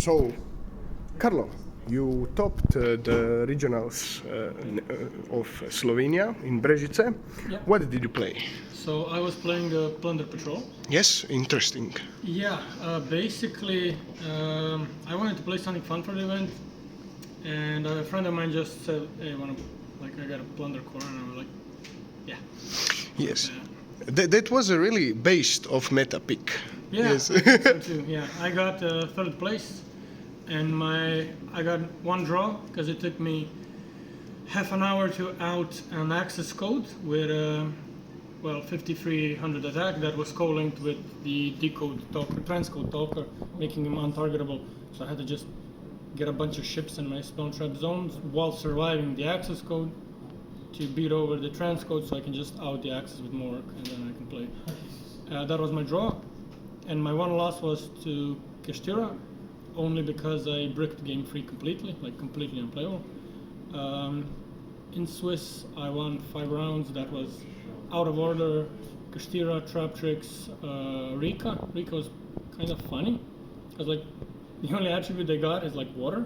So, Karlo, you topped the regionals of Slovenia in Brežice. Yeah. What did you play? So I was playing PLUNDER PATROLL. Yes, interesting. Yeah, basically I wanted to play something fun for the event, and a friend of mine just said, "Hey, I got a PLUNDER core," and I was like, "Yeah." Yes. That was a really based of meta pick. Yeah, Yes. I think so too. Yeah, I got third place, and I got one draw because it took me half an hour to out an access code with 5300 attack that was co-linked with the decode talker, transcode talker, making him untargetable. So I had to just get a bunch of ships in my spawn trap zones while surviving the access code to beat over the transcode, so I can just out the access with more, and then I can play. That was my draw, and my one loss was to Kestira, only because I bricked game free completely, like completely unplayable. In Swiss, I won 5 rounds. That was out of order. Kestira, trap tricks, Rika. Rika was kind of funny, because like the only attribute they got is like water.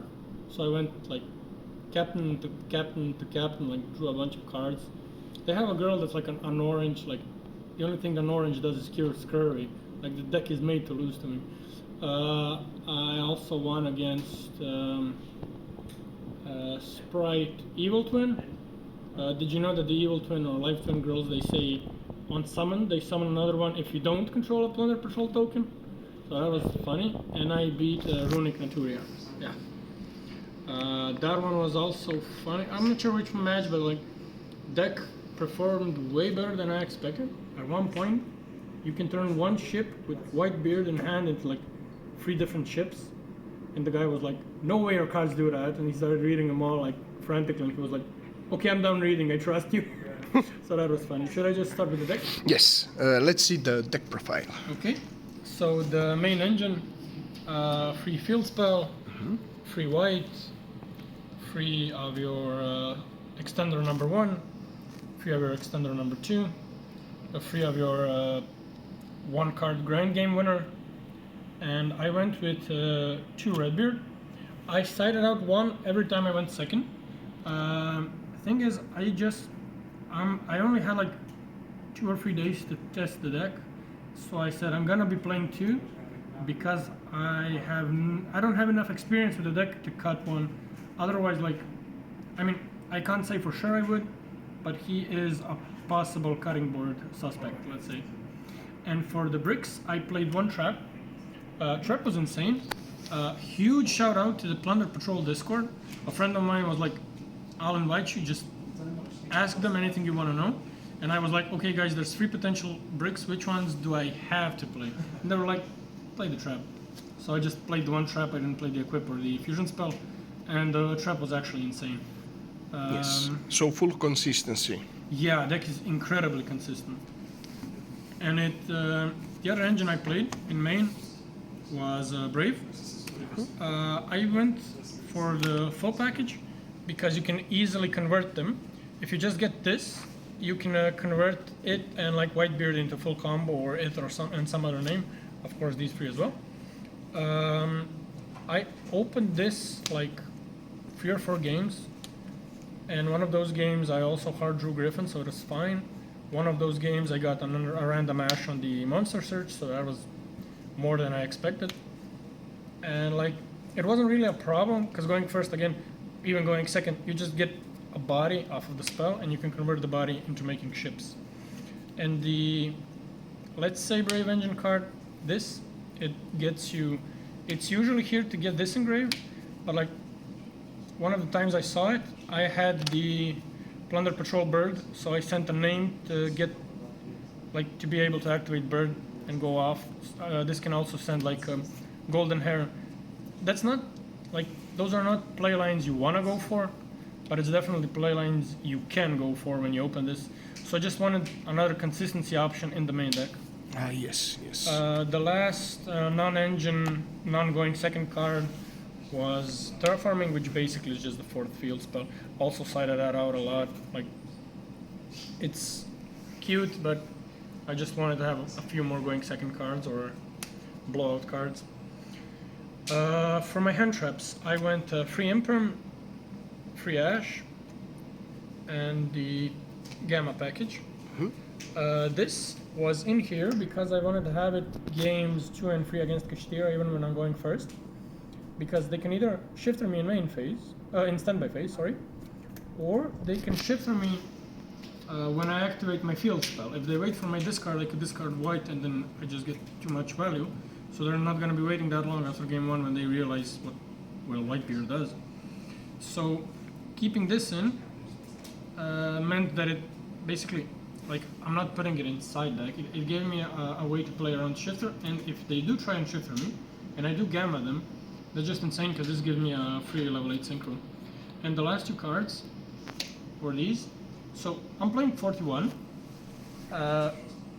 So I went like captain to captain to captain, like drew a bunch of cards. They have a girl that's like an orange, like the only thing an orange does is cure scurvy. Like the deck is made to lose to me. I also won against Sprite Evil Twin. Did you know that the Evil Twin or Life Twin girls, they say on summon, they summon another one if you don't control a Plunder Patrol token? So that was funny, and I beat Runic Naturia. Yeah. That one was also funny. I'm not sure which match, but like deck performed way better than I expected. At one point, you can turn one ship with Whitebeard in hand into like 3 different ships, and the guy was like, "No way your cards do that," and he started reading them all like frantically, and he was like, "Okay, I'm done reading, I trust you." So that was funny. Should I just start with the deck? Yes. Let's see the deck profile. Okay. So the main engine, free field spell, free white, free of your extender number 1, free of your extender number 2, free of your 1 card grind game winner, and I went with 2 Redbeard. I sided out 1 every time I went second. Thing is, I only had like 2 or 3 days to test the deck, so I said I'm gonna be playing 2 because I don't have enough experience with the deck to cut 1. Otherwise, like, I mean, I can't say for sure I would, but he is a possible cutting board suspect, let's say. And for the bricks, I played 1 trap. Trap was insane. Huge shout out to the Plunder Patrol Discord. A friend of mine was like, "I'll invite you, just ask them anything you want to know." And I was like, "Okay guys, there's 3 potential bricks, which ones do I have to play?" And they were like, "Play the trap." So I just played the 1 trap, I didn't play the equip or the fusion spell, and the trap was actually insane. Yes. So full consistency. Yeah, deck is incredibly consistent. And the other engine I played in main was Brave. I went for the full package because you can easily convert them. If you just get this, you can convert it and like Whitebeard into full combo, or it or some other name. Of course, these 3 as well. I opened this like 3 or 4 games, and one of those games I also hard drew Griffin, so it was fine. One of those games I got a random ash on the monster search, so that was more than I expected. And like, it wasn't really a problem, because going first again, even going second, you just get a body off of the spell, and you can convert the body into making ships. And the, let's say, Brave Engine card, it gets you, it's usually here to get this engraved, but like, one of the times I saw it, I had the Plunder Patrol bird, so I sent a name to get, like, to be able to activate bird and go off. This can also send like golden hair. That's not, like, those are not play lines you want to go for, but it's definitely play lines you can go for when you open this. So I just wanted another consistency option in the main deck. Yes, yes. The last non-engine, non-going second card was Terraforming, which basically is just the 4th field spell. Also sided that out a lot. Like, it's cute, but I just wanted to have a few more going second cards or blowout cards. For my hand traps, I went free Imperm, free Ash, and the Gamma package. This was in here because I wanted to have it games 2 and 3 against Kashtira even when I'm going first. Because they can either shifter me in main phase, in standby phase, sorry, or they can shifter me when I activate my field spell. If they wait for my discard, I could discard white and then I just get too much value. So they're not going to be waiting that long after game 1 when they realize what Whitebeard does. So keeping this in meant that it basically, like, I'm not putting it inside deck. It gave me a way to play around shifter, and if they do try and shifter me, and I do gamma them, they're just insane because this gives me a free level 8 synchro. And the last 2 cards were these. So I'm playing 41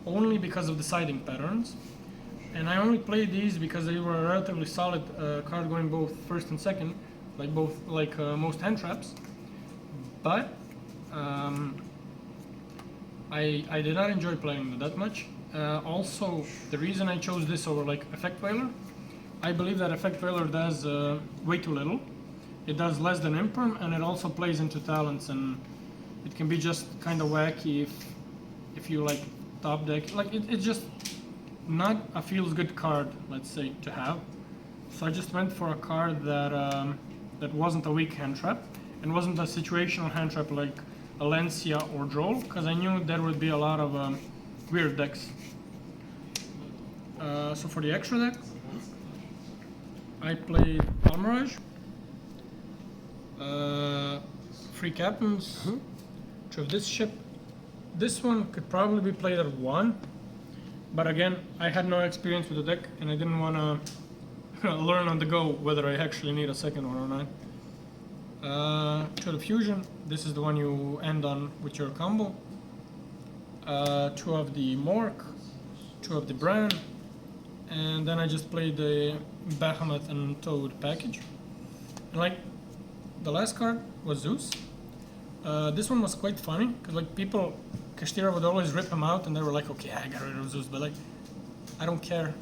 only because of the siding patterns. And I only played these because they were a relatively solid card going both first and second, like most hand traps. But I did not enjoy playing them that much. Also, the reason I chose this over like Effect Veiler, I believe that Effect Veiler does way too little. It does less than Imperm, and it also plays into talents, and it can be just kind of wacky if you like top deck. Like it's just not a feels good card, let's say, to have. So I just went for a card that that wasn't a weak hand trap and wasn't a situational hand trap like Alencia or Droll, because I knew there would be a lot of weird decks. So for the extra deck, I played Almirage, free captains, to this ship. This one could probably be played at 1, but again, I had no experience with the deck and I didn't want to learn on the go whether I actually need a second one or not. To the fusion, this is the one you end on with your combo. 2 of the Mork, 2 of the Bran, and then I just played the Bahamut and Toad package. And like the last card was Zeus. This one was quite funny because like people, Kashtira would always rip him out and they were like, okay, I got rid of Zeus, but like I don't care.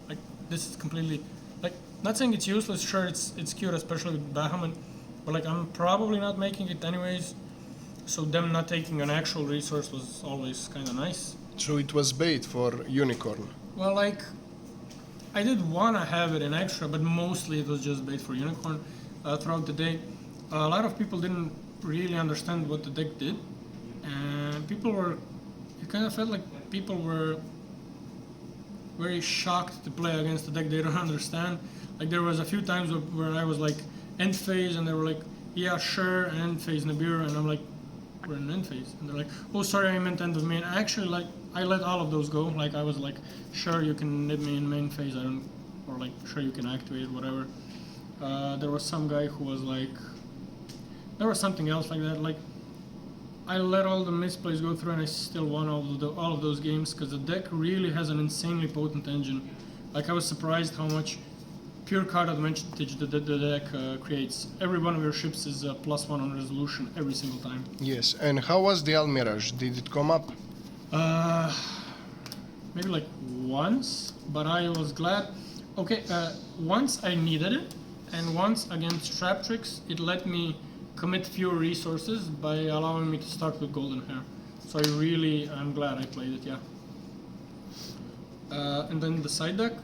Like this is completely like, not saying it's useless. Sure, it's cute, especially with Bahamut, but like I'm probably not making it anyways. So them not taking an actual resource was always kind of nice. So it was bait for Unicorn. Well, like I did want to have it in extra, but mostly it was just bait for Unicorn. Throughout the day, a lot of people didn't really understand what the deck did, and people were, it kind of felt like people were very shocked to play against the deck they don't understand. Like there was a few times where I was like end phase and they were like, yeah sure, end phase Nibiru, and I'm like, we're in end phase, and they're like, oh sorry, I meant end of main. Actually, like I let all of those go. Like I was like, sure, you can nib me in main phase, I don't, or like sure you can activate whatever. There was some guy who was like, there was something else like that. Like I let all the misplays go through and I still won all of those games because the deck really has an insanely potent engine. Like I was surprised how much pure card advantage the deck creates. Every one of your ships is a +1 on resolution every single time. Yes, and how was the Almirage? Did it come up? Maybe like once, but I was glad. Okay, once I needed it, and once against Trap Tricks, it let me commit fewer resources by allowing me to start with Golden Hair. So I'm glad I played it, yeah. And then the side deck.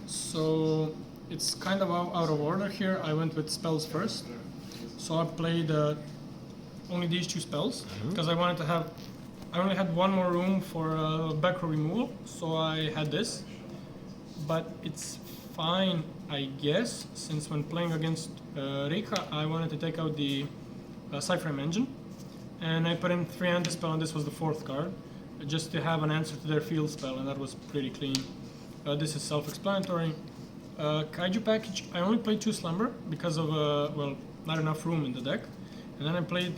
So it's kind of out of order here. I went with spells first. So I played only these 2 spells because I wanted to have, I only had 1 more room for back row removal, so I had this. But it's fine, I guess, since when playing against Rika, I wanted to take out the Cyframe engine, and I put in 3 anti-spell, and this was the 4th card, just to have an answer to their field spell, and that was pretty clean. This is self-explanatory. Kaiju package, I only played 2 Slumber because of, well, not enough room in the deck, and then I played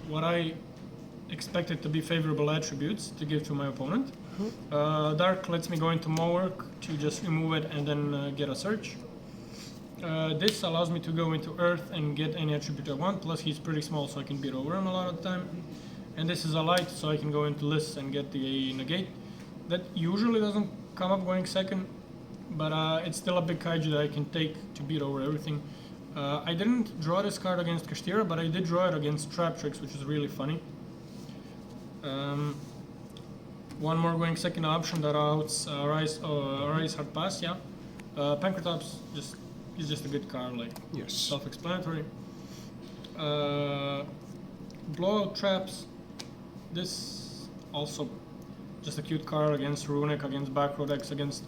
what I expected to be favorable attributes to give to my opponent. Dark lets me go into Mowork to just remove it and then get a search. This allows me to go into Earth and get any attribute I want, plus he's pretty small so I can beat over him a lot of the time. And this is a light, so I can go into lists and get the negate. That usually doesn't come up going second, but it's still a big kaiju that I can take to beat over everything. I didn't draw this card against Kastira, but I did draw it against Trap Tricks, which is really funny. One more going second option that outs Rise Hard Pass, yeah. Pancratops is just a good card, like Yes. self-explanatory. Blowout Traps, this also just a cute card against Runic, against back row decks, against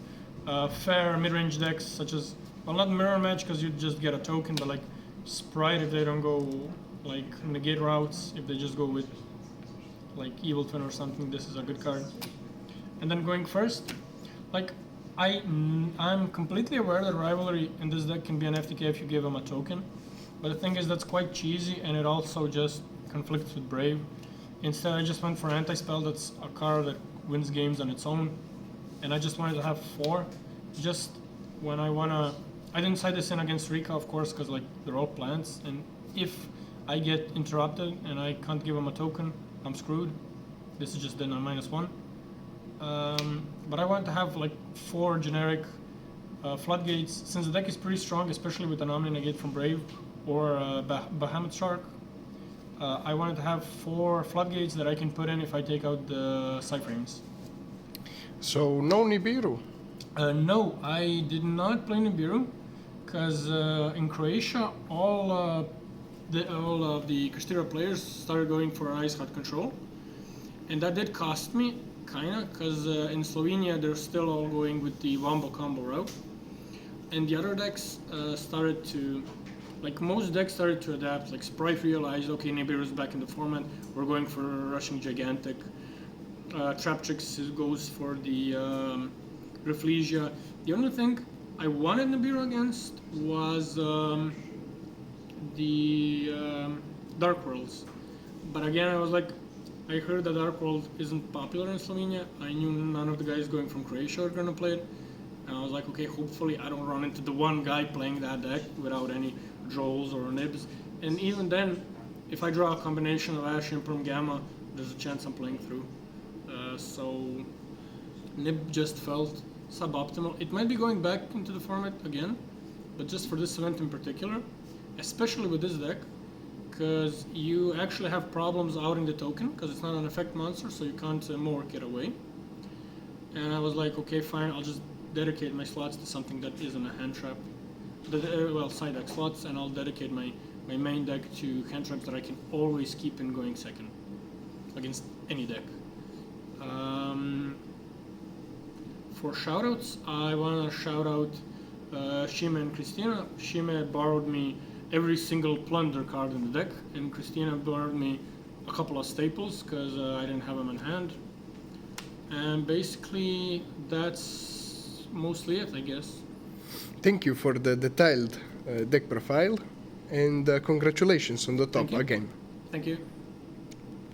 fair mid-range decks such as, well, not Mirror Match because you just get a token, but like Sprite if they don't go like negate routes, if they just go with like Evil Twin or something, this is a good card. And then going first, like I'm completely aware that Rivalry in this deck can be an FTK if you give them a token, but the thing is that's quite cheesy and it also just conflicts with Brave. Instead I just went for Anti-Spell, that's a card that wins games on its own, and I just wanted to have 4, just when I didn't side this in against Rika, of course, because like they're all plants, and if I get interrupted and I can't give them a token, I'm screwed. This is just then a -1. But I want to have like 4 generic floodgates, since the deck is pretty strong, especially with an Omni Negate from Brave or Bahamut Shark. I wanted to have 4 floodgates that I can put in if I take out the Cyframes. So no Nibiru. No, I did not play Nibiru, because in Croatia all of the Kastira players started going for Ice Hot Control, and that did cost me, kinda, because in Slovenia they're still all going with the Wombo Combo route, and the other decks started to, like most decks started to adapt, like Sprite realized, okay, Nibiru's back in the format, we're going for Rushing Gigantic, Trap Tricks goes for the Reflegia. The only thing I wanted Nibiru against was the Dark Worlds, but again I was like, I heard that Dark World isn't popular in Slovenia. I knew none of the guys going from Croatia are gonna play it, and I was like, okay, hopefully I don't run into the one guy playing that deck without any Drolls or Nibs, and even then, if I draw a combination of Ash, Imperm, Gamma, there's a chance I'm playing through. So Nib just felt suboptimal. It might be going back into the format again, but just for this event in particular, especially with this deck, because you actually have problems outing the token, because it's not an effect monster, so you can't Mork it away. And I was like, okay, fine, I'll just dedicate my slots to something that isn't a hand trap. Well, side deck slots, and I'll dedicate my main deck to hand traps that I can always keep in going second against any deck. For shoutouts, I want to shout out Shime and Christina. Shime borrowed me every single Plunder card in the deck, and Christina borrowed me a couple of staples because I didn't have them in hand. And basically, that's mostly it, I guess. Thank you for the detailed deck profile, and congratulations on the top again. Thank you.